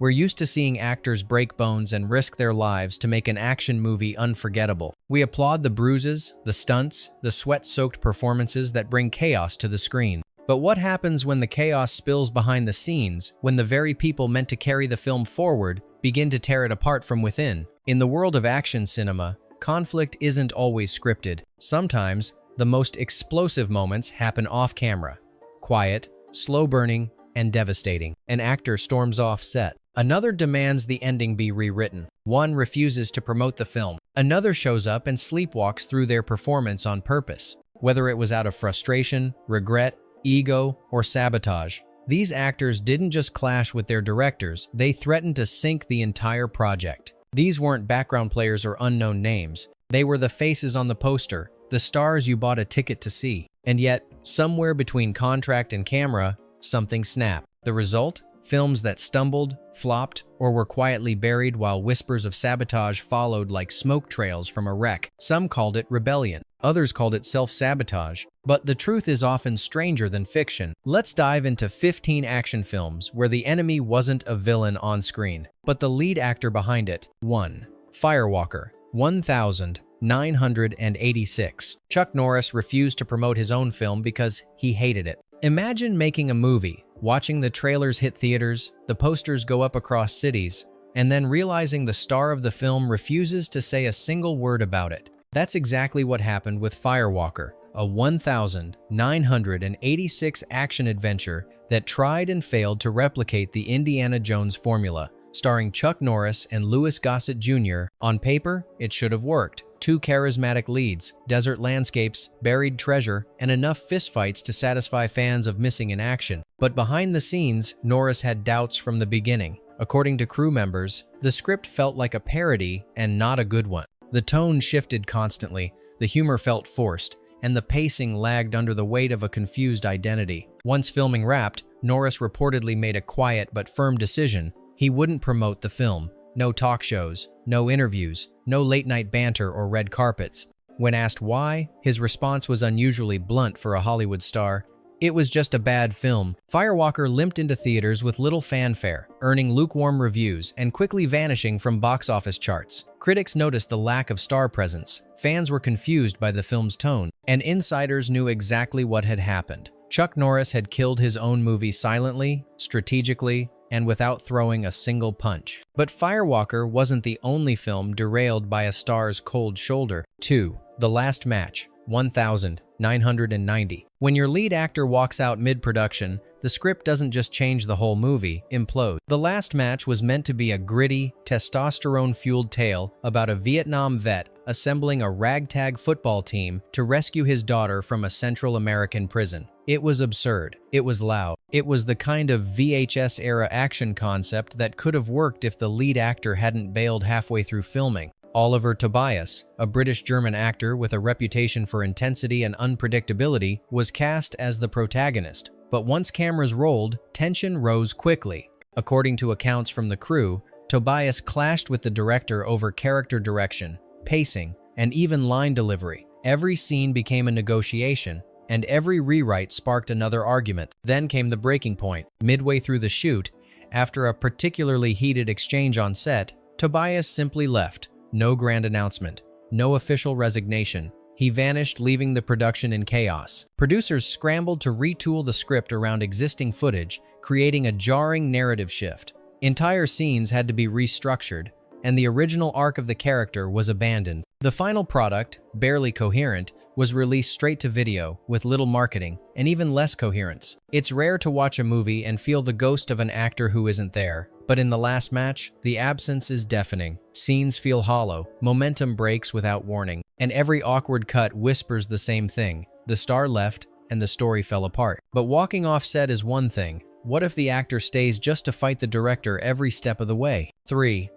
We're used to seeing actors break bones and risk their lives to make an action movie unforgettable. We applaud the bruises, the stunts, the sweat-soaked performances that bring chaos to the screen. But what happens when the chaos spills behind the scenes, when the very people meant to carry the film forward begin to tear it apart from within? In the world of action cinema, conflict isn't always scripted. Sometimes, the most explosive moments happen off-camera. Quiet, slow-burning, and devastating. An actor storms off set. Another demands the ending be rewritten. One refuses to promote the film. Another shows up and sleepwalks through their performance on purpose. Whether it was out of frustration, regret, ego, or sabotage, these actors didn't just clash with their directors, they threatened to sink the entire project. These weren't background players or unknown names. They were the faces on the poster, the stars you bought a ticket to see. And yet, somewhere between contract and camera, something snapped. The result? Films that stumbled, flopped, or were quietly buried while whispers of sabotage followed like smoke trails from a wreck. Some called it rebellion. Others called it self-sabotage. But the truth is often stranger than fiction. Let's dive into 15 action films where the enemy wasn't a villain on screen, but the lead actor behind it. 1. Firewalker, 1986. Chuck Norris refused to promote his own film because he hated it. Imagine making a movie, watching the trailers hit theaters, the posters go up across cities, and then realizing the star of the film refuses to say a single word about it. That's exactly what happened with Firewalker, a 1986 action adventure that tried and failed to replicate the Indiana Jones formula. Starring Chuck Norris and Louis Gossett Jr., on paper, it should have worked. 2 charismatic leads, desert landscapes, buried treasure, and enough fistfights to satisfy fans of missing in action. But behind the scenes, Norris had doubts from the beginning. According to crew members, the script felt like a parody and not a good one. The tone shifted constantly, the humor felt forced, and the pacing lagged under the weight of a confused identity. Once filming wrapped, Norris reportedly made a quiet but firm decision. He wouldn't promote the film. No talk shows, no interviews, no late-night banter or red carpets. When asked why, his response was unusually blunt for a Hollywood star. It was just a bad film. Firewalker limped into theaters with little fanfare, earning lukewarm reviews and quickly vanishing from box office charts. Critics noticed the lack of star presence. Fans were confused by the film's tone, and insiders knew exactly what had happened. Chuck Norris had killed his own movie silently, strategically, and without throwing a single punch. But Firewalker wasn't the only film derailed by a star's cold shoulder. 2. The Last Match, 1990. When your lead actor walks out mid-production, the script doesn't just change the whole movie, implode. The Last Match was meant to be a gritty, testosterone-fueled tale about a Vietnam vet assembling a ragtag football team to rescue his daughter from a Central American prison. It was absurd. It was loud. It was the kind of VHS-era action concept that could have worked if the lead actor hadn't bailed halfway through filming. Oliver Tobias, a British-German actor with a reputation for intensity and unpredictability, was cast as the protagonist. But once cameras rolled, tension rose quickly. According to accounts from the crew, Tobias clashed with the director over character direction, pacing, and even line delivery. Every scene became a negotiation, and every rewrite sparked another argument. Then came the breaking point. Midway through the shoot, after a particularly heated exchange on set, Tobias simply left. No grand announcement, no official resignation. He vanished, leaving the production in chaos. Producers scrambled to retool the script around existing footage, creating a jarring narrative shift. Entire scenes had to be restructured, and the original arc of the character was abandoned. The final product, barely coherent, was released straight to video, with little marketing, and even less coherence. It's rare to watch a movie and feel the ghost of an actor who isn't there. But in The Last Match, the absence is deafening. Scenes feel hollow, momentum breaks without warning, and every awkward cut whispers the same thing. The star left, and the story fell apart. But walking off set is one thing. What if the actor stays just to fight the director every step of the way? 3.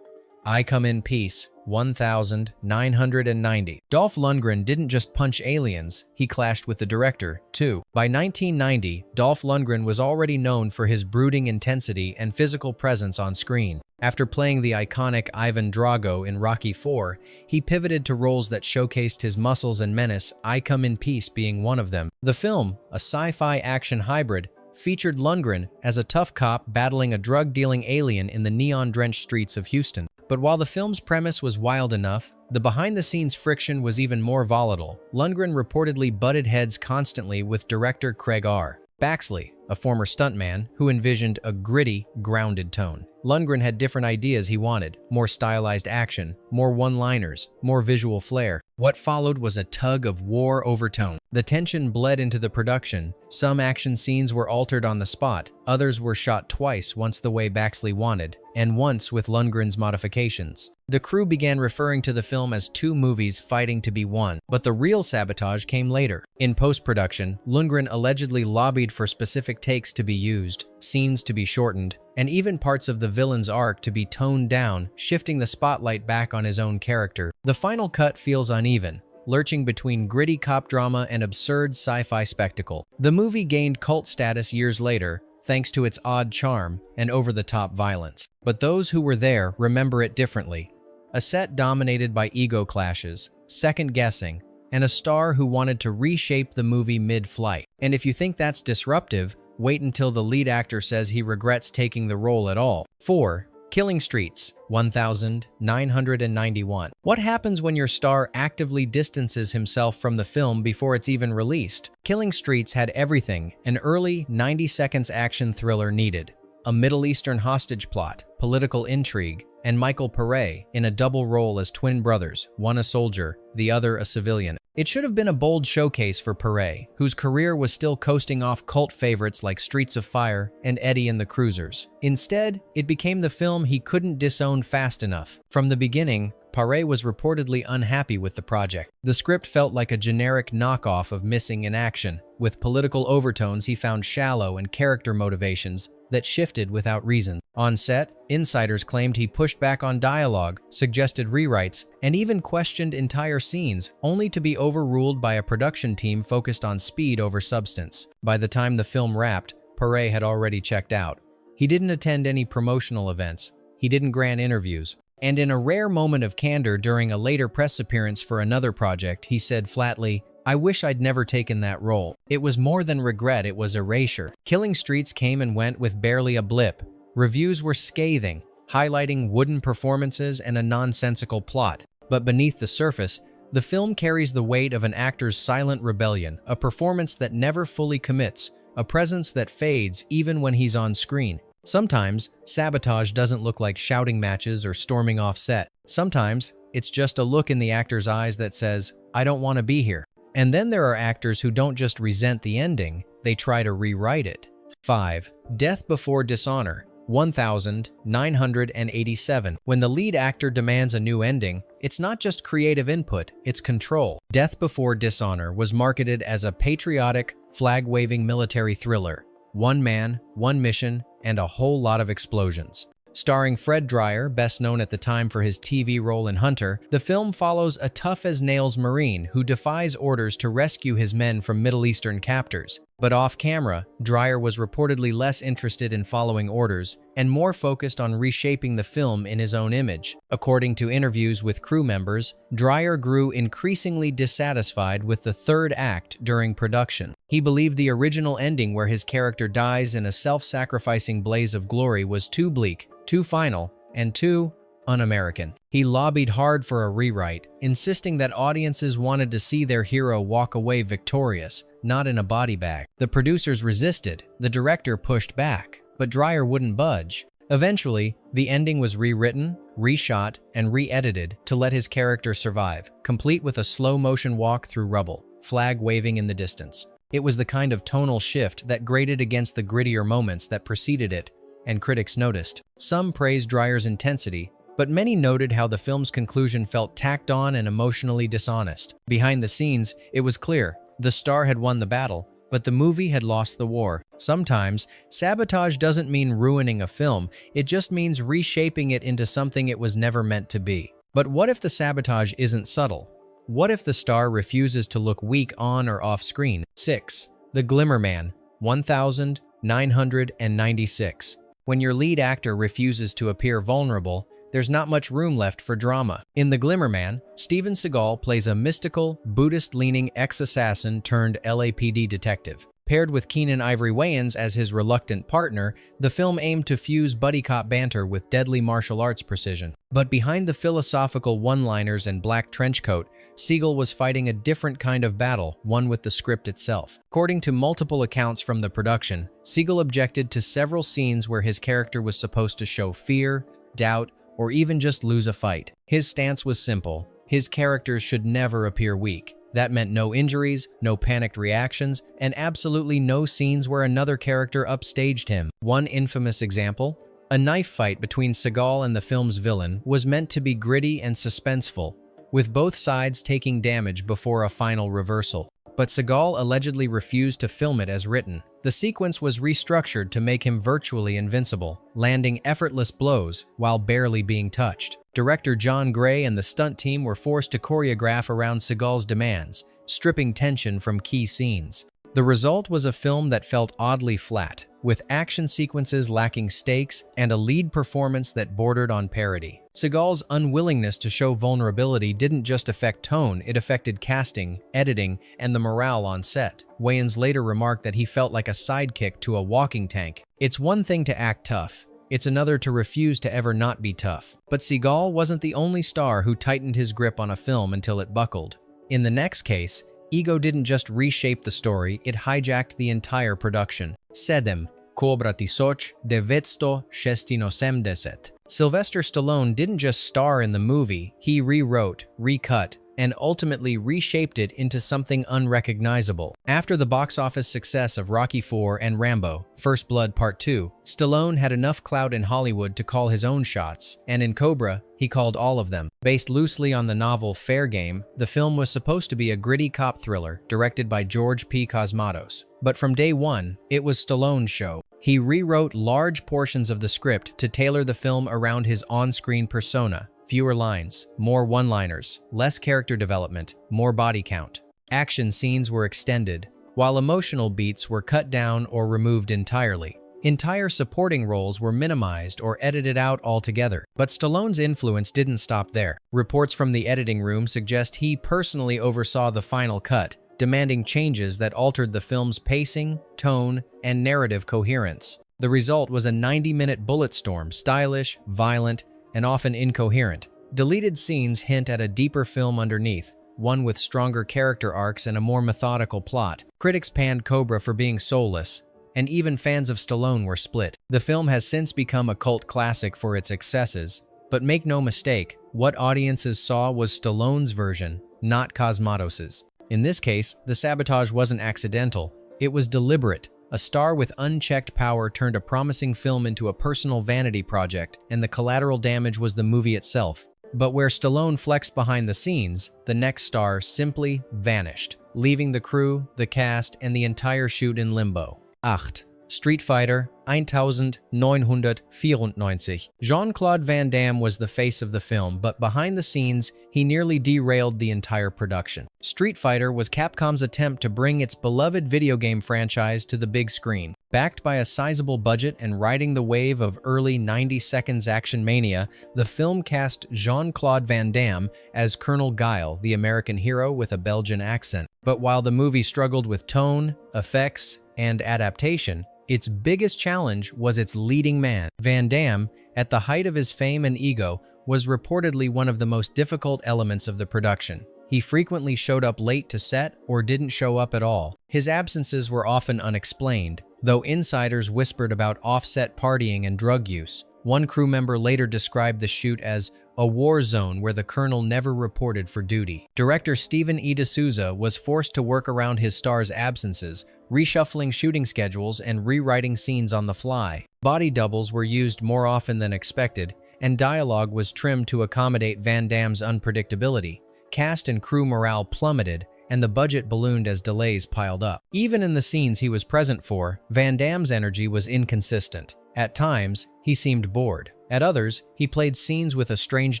I Come in Peace, 1990. Dolph Lundgren didn't just punch aliens, he clashed with the director, too. By 1990, Dolph Lundgren was already known for his brooding intensity and physical presence on screen. After playing the iconic Ivan Drago in Rocky IV, he pivoted to roles that showcased his muscles and menace, I Come in Peace being one of them. The film, a sci-fi action hybrid, featured Lundgren as a tough cop battling a drug-dealing alien in the neon-drenched streets of Houston. But while the film's premise was wild enough, the behind-the-scenes friction was even more volatile. Lundgren reportedly butted heads constantly with director Craig R. Baxley, a former stuntman who envisioned a gritty, grounded tone. Lundgren had different ideas he wanted: more stylized action, more one-liners, more visual flair. What followed was a tug-of-war overtone. The tension bled into the production. Some action scenes were altered on the spot, others were shot twice, once the way Baxley wanted, and once with Lundgren's modifications. The crew began referring to the film as two movies fighting to be one, but the real sabotage came later. In post-production, Lundgren allegedly lobbied for specific takes to be used, scenes to be shortened, and even parts of the villain's arc to be toned down, shifting the spotlight back on his own character. The final cut feels uneven, lurching between gritty cop drama and absurd sci-fi spectacle. The movie gained cult status years later, thanks to its odd charm and over-the-top violence. But those who were there remember it differently. A set dominated by ego clashes, second-guessing, and a star who wanted to reshape the movie mid-flight. And if you think that's disruptive, wait until the lead actor says he regrets taking the role at all. 4. Killing Streets, 1991. What happens when your star actively distances himself from the film before it's even released? Killing Streets had everything an early 90 seconds action thriller needed: a Middle Eastern hostage plot, political intrigue, and Michael Pare in a double role as twin brothers, one a soldier, the other a civilian. It should have been a bold showcase for Pare, whose career was still coasting off cult favorites like Streets of Fire and Eddie and the Cruisers. Instead, it became the film he couldn't disown fast enough. From the beginning, Pare was reportedly unhappy with the project. The script felt like a generic knockoff of Missing in Action. With political overtones he found shallow and character motivations that shifted without reason. On set, insiders claimed he pushed back on dialogue, suggested rewrites, and even questioned entire scenes, only to be overruled by a production team focused on speed over substance. By the time the film wrapped, Pare had already checked out. He didn't attend any promotional events. He didn't grant interviews. And in a rare moment of candor during a later press appearance for another project, he said flatly, "I wish I'd never taken that role. It was more than regret, it was erasure." Killing Streets came and went with barely a blip. Reviews were scathing, highlighting wooden performances and a nonsensical plot. But beneath the surface, the film carries the weight of an actor's silent rebellion, a performance that never fully commits, a presence that fades even when he's on screen. Sometimes, Sabotage doesn't look like shouting matches or storming off set. Sometimes, it's just a look in the actor's eyes that says, "I don't want to be here." And then there are actors who don't just resent the ending, they try to rewrite it. 5. Death Before Dishonor, 1987. When the lead actor demands a new ending, it's not just creative input, it's control. Death Before Dishonor was marketed as a patriotic, flag-waving military thriller. One man, one mission, and a whole lot of explosions. Starring Fred Dryer, best known at the time for his TV role in Hunter, the film follows a tough-as-nails Marine who defies orders to rescue his men from Middle Eastern captors. But off-camera, Dryer was reportedly less interested in following orders and more focused on reshaping the film in his own image. According to interviews with crew members, Dryer grew increasingly dissatisfied with the third act during production. He believed the original ending where his character dies in a self-sacrificing blaze of glory was too bleak, too final, and too un-American. He lobbied hard for a rewrite, insisting that audiences wanted to see their hero walk away victorious, not in a body bag. The producers resisted, the director pushed back, but Dryer wouldn't budge. Eventually, the ending was rewritten, reshot, and re-edited to let his character survive, complete with a slow-motion walk through rubble, flag waving in the distance. It was the kind of tonal shift that grated against the grittier moments that preceded it, and critics noticed. Some praised Dryer's intensity, but many noted how the film's conclusion felt tacked on and emotionally dishonest. Behind the scenes, it was clear the star had won the battle, but the movie had lost the war. Sometimes, sabotage doesn't mean ruining a film, it just means reshaping it into something it was never meant to be. But what if the sabotage isn't subtle? What if the star refuses to look weak on or off screen? 6. The Glimmer Man, 1996. When your lead actor refuses to appear vulnerable, there's not much room left for drama. In The Glimmer Man, Steven Seagal plays a mystical, Buddhist-leaning ex-assassin turned LAPD detective. Paired with Keenan Ivory Wayans as his reluctant partner, the film aimed to fuse buddy cop banter with deadly martial arts precision. But behind the philosophical one-liners and black trench coat, Segel was fighting a different kind of battle, one with the script itself. According to multiple accounts from the production, Segel objected to several scenes where his character was supposed to show fear, doubt, or even just lose a fight. His stance was simple: his characters should never appear weak. That meant no injuries, no panicked reactions, and absolutely no scenes where another character upstaged him. One infamous example: a knife fight between Seagal and the film's villain was meant to be gritty and suspenseful, with both sides taking damage before a final reversal. But Seagal allegedly refused to film it as written. The sequence was restructured to make him virtually invincible, landing effortless blows while barely being touched. Director John Gray and the stunt team were forced to choreograph around Seagal's demands, stripping tension from key scenes. The result was a film that felt oddly flat, with action sequences lacking stakes and a lead performance that bordered on parody. Seagal's unwillingness to show vulnerability didn't just affect tone, it affected casting, editing, and the morale on set. Wayans later remarked that he felt like a sidekick to a walking tank. It's one thing to act tough. It's another to refuse to ever not be tough. But Seagal wasn't the only star who tightened his grip on a film until it buckled. In the next case, ego didn't just reshape the story, it hijacked the entire production. Sedem, Kobrati Soch, 970. Sylvester Stallone didn't just star in the movie, he rewrote, recut, and ultimately reshaped it into something unrecognizable. After the box office success of Rocky IV and Rambo: First Blood Part 2, Stallone had enough clout in Hollywood to call his own shots, and in Cobra, he called all of them. Based loosely on the novel Fair Game, the film was supposed to be a gritty cop thriller directed by George P. Cosmatos. But from day one, it was Stallone's show. He rewrote large portions of the script to tailor the film around his on-screen persona. Fewer lines, more one-liners, less character development, more body count. Action scenes were extended, while emotional beats were cut down or removed entirely. Entire supporting roles were minimized or edited out altogether. But Stallone's influence didn't stop there. Reports from the editing room suggest he personally oversaw the final cut, demanding changes that altered the film's pacing, tone, and narrative coherence. The result was a 90-minute bullet storm, stylish, violent, and often incoherent. Deleted scenes hint at a deeper film underneath, one with stronger character arcs and a more methodical plot. Critics panned Cobra for being soulless, and even fans of Stallone were split. The film has since become a cult classic for its excesses, but make no mistake, what audiences saw was Stallone's version, not Cosmatos's. In this case, the sabotage wasn't accidental, it was deliberate. A star with unchecked power turned a promising film into a personal vanity project, and the collateral damage was the movie itself. But where Stallone flexed behind the scenes, the next star simply vanished, leaving the crew, the cast, and the entire shoot in limbo. 8. Street Fighter 1994. Jean-Claude Van Damme was the face of the film, but behind the scenes, he nearly derailed the entire production. Street Fighter was Capcom's attempt to bring its beloved video game franchise to the big screen. Backed by a sizable budget and riding the wave of early 90 seconds action mania, the film cast Jean-Claude Van Damme as Colonel Guile, the American hero with a Belgian accent. But while the movie struggled with tone, effects, and adaptation, its biggest challenge was its leading man. Van Damme, at the height of his fame and ego, was reportedly one of the most difficult elements of the production. He frequently showed up late to set or didn't show up at all. His absences were often unexplained, though insiders whispered about off-set partying and drug use. One crew member later described the shoot as a war zone where the colonel never reported for duty. Director Steven E. D'Souza was forced to work around his star's absences, reshuffling shooting schedules and rewriting scenes on the fly. Body doubles were used more often than expected, and dialogue was trimmed to accommodate Van Damme's unpredictability. Cast and crew morale plummeted, and the budget ballooned as delays piled up. Even in the scenes he was present for, Van Damme's energy was inconsistent. At times, he seemed bored. At others, he played scenes with a strange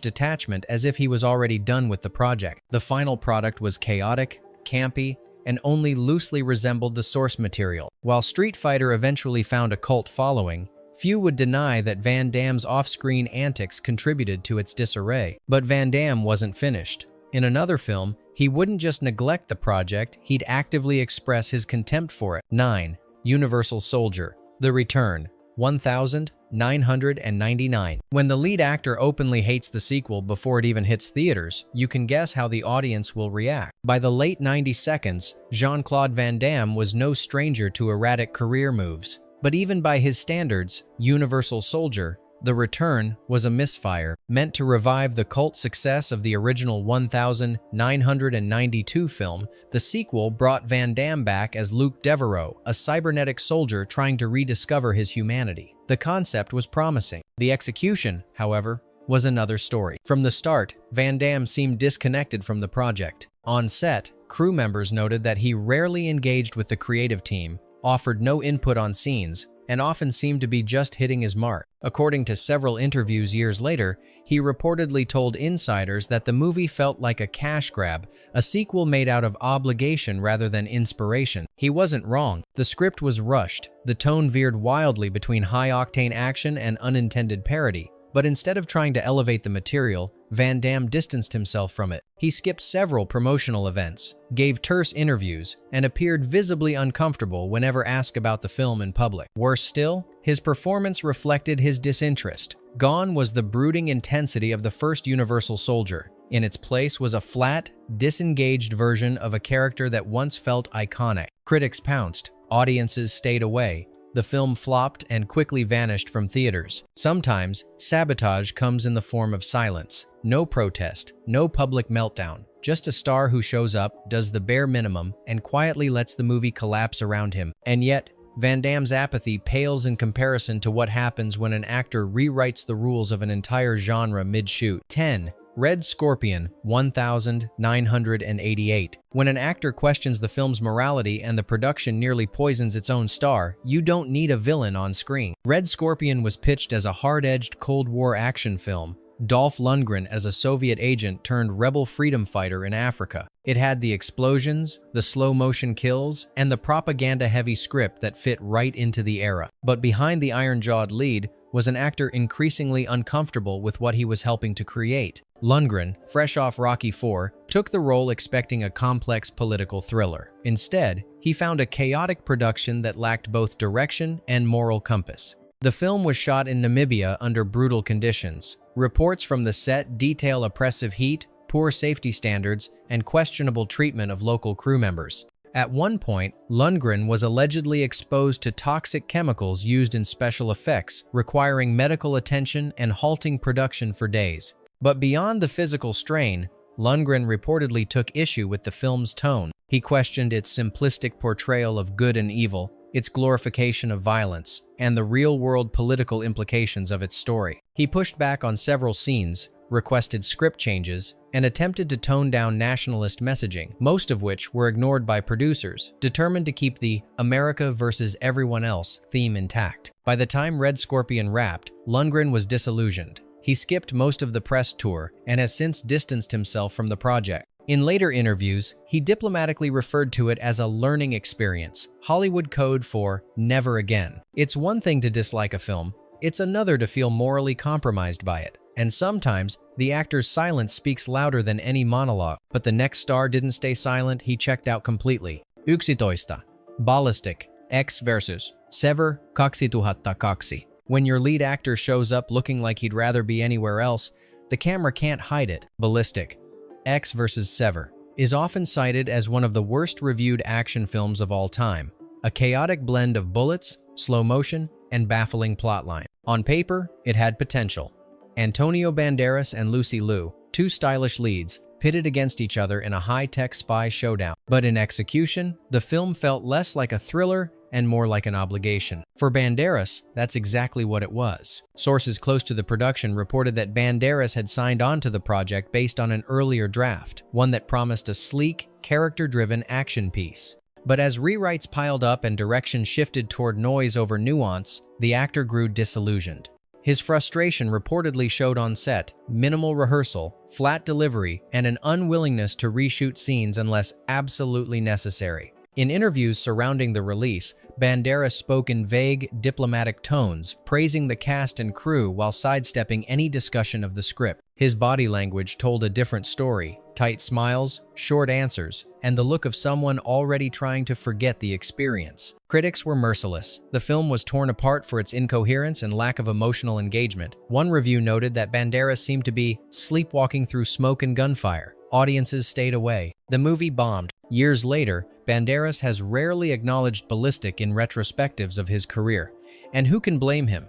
detachment as if he was already done with the project. The final product was chaotic, campy, and only loosely resembled the source material. While Street Fighter eventually found a cult following, few would deny that Van Damme's off-screen antics contributed to its disarray. But Van Damme wasn't finished. In another film, He wouldn't just neglect the project, he'd actively express his contempt for it. 9. Universal Soldier: The Return, 1999. When the lead actor openly hates the sequel before it even hits theaters, you can guess how the audience will react. By the late 90s, Jean-Claude Van Damme was no stranger to erratic career moves. But even by his standards, Universal Soldier: The Return was a misfire. Meant to revive the cult success of the original 1992 film, the sequel brought Van Damme back as Luke Devereaux, a cybernetic soldier trying to rediscover his humanity. The concept was promising. The execution, however, was another story. From the start, Van Damme seemed disconnected from the project. On set, crew members noted that he rarely engaged with the creative team, offered no input on scenes, and often seemed to be just hitting his mark. According to several interviews years later, he reportedly told insiders that the movie felt like a cash grab, a sequel made out of obligation rather than inspiration. He wasn't wrong. The script was rushed, the tone veered wildly between high-octane action and unintended parody. But instead of trying to elevate the material, Van Damme distanced himself from it. He skipped several promotional events, gave terse interviews, and appeared visibly uncomfortable whenever asked about the film in public. Worse still, his performance reflected his disinterest. Gone was the brooding intensity of the first Universal Soldier. In its place was a flat, disengaged version of a character that once felt iconic. Critics pounced, audiences stayed away. The film flopped and quickly vanished from theaters. Sometimes, sabotage comes in the form of silence. No protest, no public meltdown. Just a star who shows up, does the bare minimum, and quietly lets the movie collapse around him. And yet, Van Damme's apathy pales in comparison to what happens when an actor rewrites the rules of an entire genre mid-shoot. 10. Red Scorpion, 1988. When an actor questions the film's morality and the production nearly poisons its own star, you don't need a villain on screen. Red Scorpion was pitched as a hard-edged Cold War action film, Dolph Lundgren as a Soviet agent turned rebel freedom fighter in Africa. It had the explosions, the slow-motion kills, and the propaganda-heavy script that fit right into the era. But behind the iron-jawed lead was an actor increasingly uncomfortable with what he was helping to create. Lundgren, fresh off Rocky IV, took the role expecting a complex political thriller. Instead, he found a chaotic production that lacked both direction and moral compass. The film was shot in Namibia under brutal conditions. Reports from the set detail oppressive heat, poor safety standards, and questionable treatment of local crew members. At one point, Lundgren was allegedly exposed to toxic chemicals used in special effects, requiring medical attention and halting production for days. But beyond the physical strain, Lundgren reportedly took issue with the film's tone. He questioned its simplistic portrayal of good and evil, its glorification of violence, and the real-world political implications of its story. He pushed back on several scenes, requested script changes, and attempted to tone down nationalist messaging, most of which were ignored by producers, determined to keep the America versus everyone else theme intact. By the time Red Scorpion wrapped, Lundgren was disillusioned. He skipped most of the press tour and has since distanced himself from the project. In later interviews, he diplomatically referred to it as a learning experience, Hollywood code for never again. It's one thing to dislike a film, it's another to feel morally compromised by it. And sometimes, the actor's silence speaks louder than any monologue. But the next star didn't stay silent, he checked out completely. Yksitoista. Ballistic. X versus Sever Kaksituhatta Kaksi. When your lead actor shows up looking like he'd rather be anywhere else, the camera can't hide it. Ballistic. X versus Sever is often cited as one of the worst reviewed action films of all time. A chaotic blend of bullets, slow motion, and baffling plotline. On paper, it had potential. Antonio Banderas and Lucy Liu, two stylish leads, pitted against each other in a high-tech spy showdown. But in execution, the film felt less like a thriller and more like an obligation. For Banderas, that's exactly what it was. Sources close to the production reported that Banderas had signed on to the project based on an earlier draft, one that promised a sleek, character-driven action piece. But as rewrites piled up and direction shifted toward noise over nuance, the actor grew disillusioned. His frustration reportedly showed on set: minimal rehearsal, flat delivery, and an unwillingness to reshoot scenes unless absolutely necessary. In interviews surrounding the release, Banderas spoke in vague, diplomatic tones, praising the cast and crew while sidestepping any discussion of the script. His body language told a different story, tight smiles, short answers, and the look of someone already trying to forget the experience. Critics were merciless. The film was torn apart for its incoherence and lack of emotional engagement. One review noted that Banderas seemed to be sleepwalking through smoke and gunfire. Audiences stayed away. The movie bombed. Years later, Banderas has rarely acknowledged ballistic in retrospectives of his career. And who can blame him?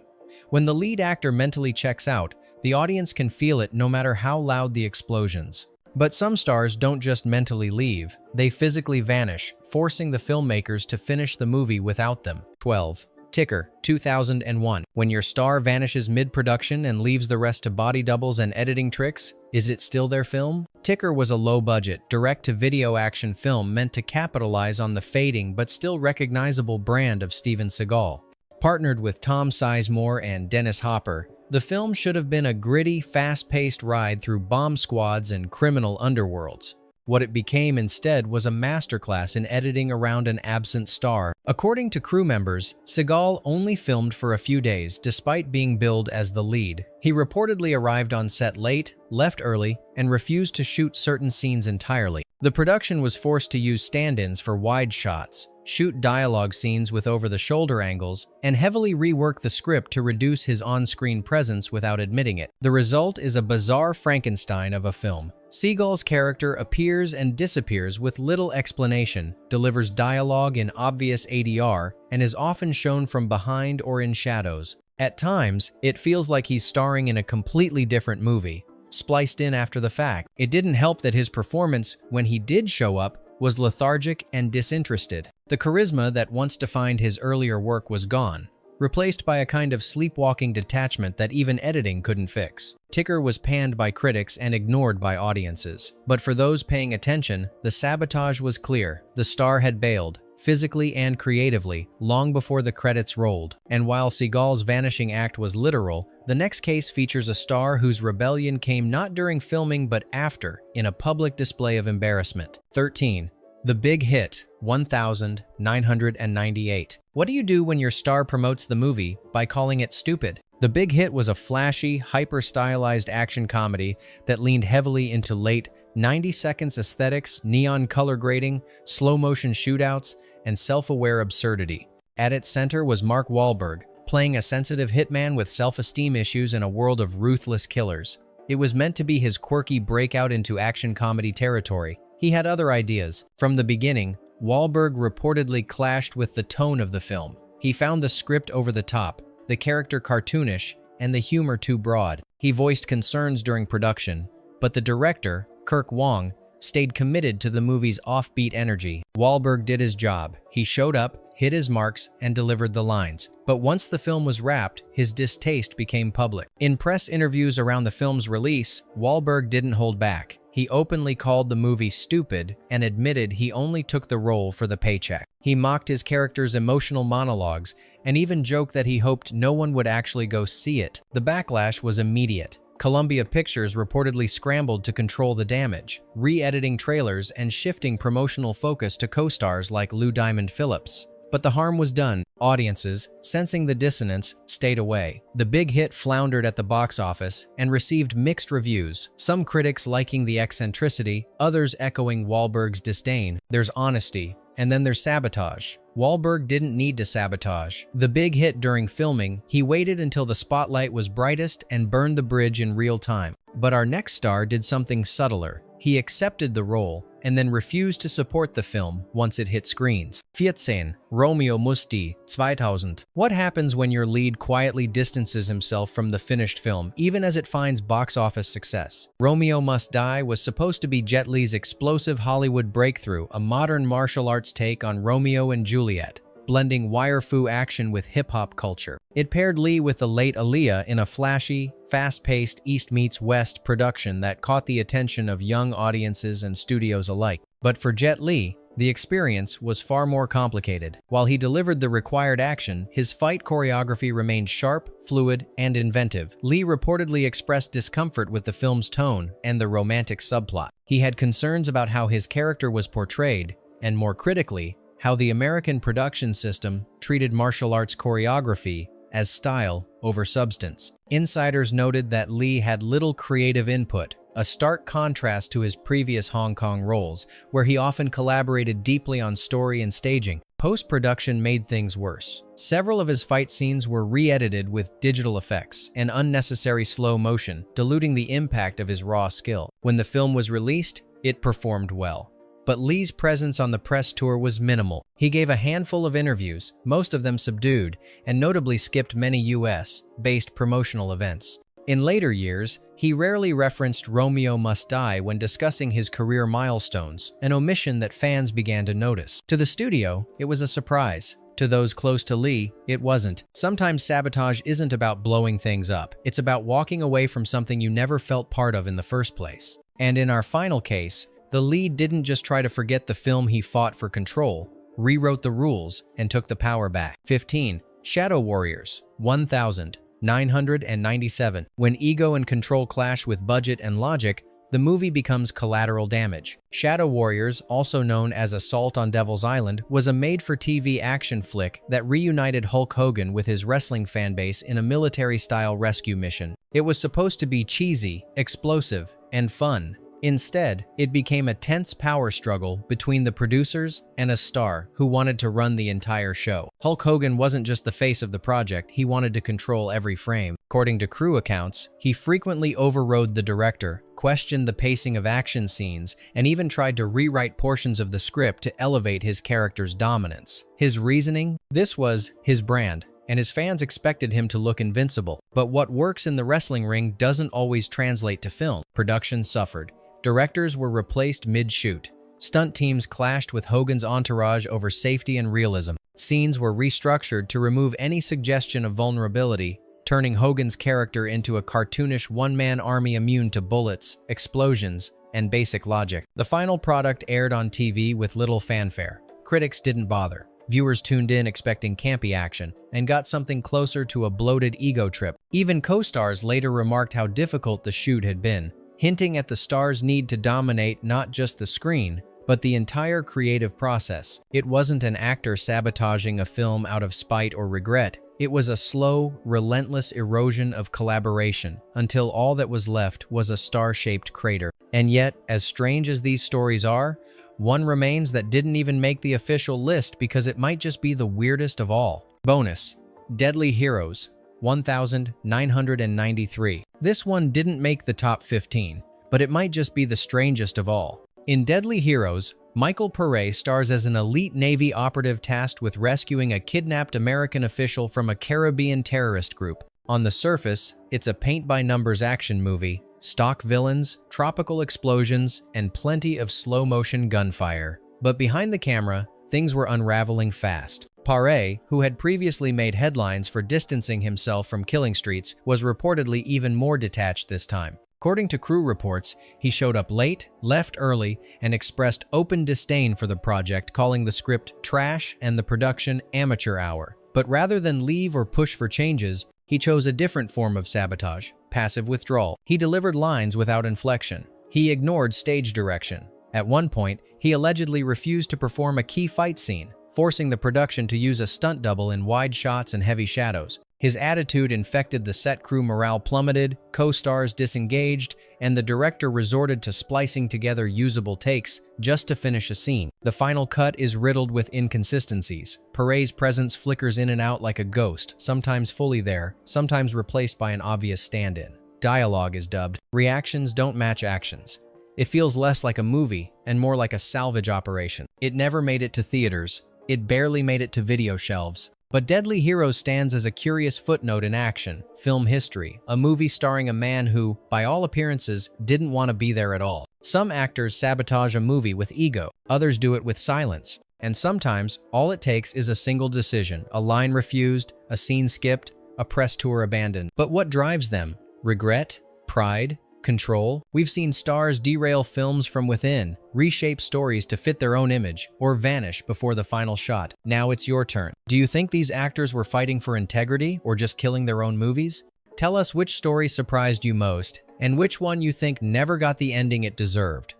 When the lead actor mentally checks out, the audience can feel it no matter how loud the explosions. But some stars don't just mentally leave, they physically vanish, forcing the filmmakers to finish the movie without them. 12. Ticker, 2001. When your star vanishes mid-production and leaves the rest to body doubles and editing tricks, is it still their film? Ticker was a low-budget, direct-to-video action film meant to capitalize on the fading but still recognizable brand of Steven Seagal. Partnered with Tom Sizemore and Dennis Hopper, the film should have been a gritty, fast-paced ride through bomb squads and criminal underworlds. What it became instead was a masterclass in editing around an absent star. According to crew members, Seagal only filmed for a few days despite being billed as the lead. He reportedly arrived on set late, left early, and refused to shoot certain scenes entirely. The production was forced to use stand-ins for wide shots, shoot dialogue scenes with over-the-shoulder angles, and heavily rework the script to reduce his on-screen presence without admitting it. The result is a bizarre Frankenstein of a film. Seagal's character appears and disappears with little explanation, delivers dialogue in obvious ADR, and is often shown from behind or in shadows. At times, it feels like he's starring in a completely different movie, spliced in after the fact. It didn't help that his performance, when he did show up, was lethargic and disinterested. The charisma that once defined his earlier work was gone, replaced by a kind of sleepwalking detachment that even editing couldn't fix. Ticker was panned by critics and ignored by audiences. But for those paying attention, the sabotage was clear. The star had bailed, physically and creatively, long before the credits rolled. And while Seagal's vanishing act was literal, the next case features a star whose rebellion came not during filming but after, in a public display of embarrassment. 13. The Big Hit, 1998. What do you do when your star promotes the movie by calling it stupid? The Big Hit was a flashy, hyper-stylized action comedy that leaned heavily into late 90-seconds aesthetics, neon color grading, slow-motion shootouts, and self-aware absurdity. At its center was Mark Wahlberg, playing a sensitive hitman with self-esteem issues in a world of ruthless killers. It was meant to be his quirky breakout into action comedy territory. He had other ideas. From the beginning, Wahlberg reportedly clashed with the tone of the film. He found the script over the top, the character cartoonish, and the humor too broad. He voiced concerns during production, but the director, Kirk Wong, stayed committed to the movie's offbeat energy. Wahlberg did his job. He showed up, hit his marks, and delivered the lines. But once the film was wrapped, his distaste became public. In press interviews around the film's release, Wahlberg didn't hold back. He openly called the movie stupid and admitted he only took the role for the paycheck. He mocked his character's emotional monologues and even joked that he hoped no one would actually go see it. The backlash was immediate. Columbia Pictures reportedly scrambled to control the damage, re-editing trailers and shifting promotional focus to co-stars like Lou Diamond Phillips. But the harm was done. Audiences, sensing the dissonance, stayed away. The Big Hit floundered at the box office and received mixed reviews, some critics liking the eccentricity, others echoing Wahlberg's disdain. There's honesty, and then there's sabotage. Wahlberg didn't need to sabotage the Big Hit during filming. He waited until the spotlight was brightest and burned the bridge in real time. But our next star did something subtler. He accepted the role and then refused to support the film once it hit screens. 14. Romeo Musti, 2000. What happens when your lead quietly distances himself from the finished film, even as it finds box office success? Romeo Must Die was supposed to be Jet Li's explosive Hollywood breakthrough, a modern martial arts take on Romeo and Juliet, blending wire-fu action with hip-hop culture. It paired Li with the late Aaliyah in a flashy, fast-paced East meets West production that caught the attention of young audiences and studios alike. But for Jet Li, the experience was far more complicated. While he delivered the required action, his fight choreography remained sharp, fluid, and inventive. Li reportedly expressed discomfort with the film's tone and the romantic subplot. He had concerns about how his character was portrayed, and more critically, how the American production system treated martial arts choreography as style over substance. Insiders noted that Li had little creative input, a stark contrast to his previous Hong Kong roles, where he often collaborated deeply on story and staging. Post-production made things worse. Several of his fight scenes were re-edited with digital effects and unnecessary slow motion, diluting the impact of his raw skill. When the film was released, it performed well. But Lee's presence on the press tour was minimal. He gave a handful of interviews, most of them subdued, and notably skipped many US-based promotional events. In later years, he rarely referenced Romeo Must Die when discussing his career milestones, an omission that fans began to notice. To the studio, it was a surprise. To those close to Lee, it wasn't. Sometimes Sabotage isn't about blowing things up. It's about walking away from something you never felt part of in the first place. And in our final case, the lead didn't just try to forget the film he fought for control, rewrote the rules, and took the power back. 15. Shadow Warriors, 1997. When ego and control clash with budget and logic, the movie becomes collateral damage. Shadow Warriors, also known as Assault on Devil's Island, was a made-for-TV action flick that reunited Hulk Hogan with his wrestling fanbase in a military-style rescue mission. It was supposed to be cheesy, explosive, and fun. Instead, it became a tense power struggle between the producers and a star who wanted to run the entire show. Hulk Hogan wasn't just the face of the project, he wanted to control every frame. According to crew accounts, he frequently overrode the director, questioned the pacing of action scenes, and even tried to rewrite portions of the script to elevate his character's dominance. His reasoning? This was his brand, and his fans expected him to look invincible. But what works in the wrestling ring doesn't always translate to film. Production suffered. Directors were replaced mid-shoot. Stunt teams clashed with Hogan's entourage over safety and realism. Scenes were restructured to remove any suggestion of vulnerability, turning Hogan's character into a cartoonish one-man army immune to bullets, explosions, and basic logic. The final product aired on TV with little fanfare. Critics didn't bother. Viewers tuned in expecting campy action and got something closer to a bloated ego trip. Even co-stars later remarked how difficult the shoot had been, hinting at the star's need to dominate not just the screen, but the entire creative process. It wasn't an actor sabotaging a film out of spite or regret. It was a slow, relentless erosion of collaboration, until all that was left was a star-shaped crater. And yet, as strange as these stories are, one remains that didn't even make the official list because it might just be the weirdest of all. Bonus: Deadly Heroes, 1993. This one didn't make the top 15, but it might just be the strangest of all. In Deadly Heroes, Michael Pare stars as an elite Navy operative tasked with rescuing a kidnapped American official from a Caribbean terrorist group. On the surface, it's a paint-by-numbers action movie, stock villains, tropical explosions, and plenty of slow-motion gunfire. But behind the camera, things were unraveling fast. Pare, who had previously made headlines for distancing himself from killing streets, was reportedly even more detached this time. According to crew reports, he showed up late, left early, and expressed open disdain for the project, calling the script trash and the production amateur hour. But rather than leave or push for changes, he chose a different form of sabotage: passive withdrawal. He delivered lines without inflection. He ignored stage direction. At one point, he allegedly refused to perform a key fight scene, forcing the production to use a stunt double in wide shots and heavy shadows. His attitude infected the set crew. Morale plummeted, co-stars disengaged, and the director resorted to splicing together usable takes just to finish a scene. The final cut is riddled with inconsistencies. Pare's presence flickers in and out like a ghost, sometimes fully there, sometimes replaced by an obvious stand-in. Dialogue is dubbed. Reactions don't match actions. It feels less like a movie and more like a salvage operation. It never made it to theaters. It barely made it to video shelves. But Deadly Heroes stands as a curious footnote in action, film history, a movie starring a man who, by all appearances, didn't want to be there at all. Some actors sabotage a movie with ego, others do it with silence. And sometimes, all it takes is a single decision: a line refused, a scene skipped, a press tour abandoned. But what drives them? Regret? Pride? Control? We've seen stars derail films from within, reshape stories to fit their own image, or vanish before the final shot. Now it's your turn. Do you think these actors were fighting for integrity or just killing their own movies? Tell us which story surprised you most, and which one you think never got the ending it deserved.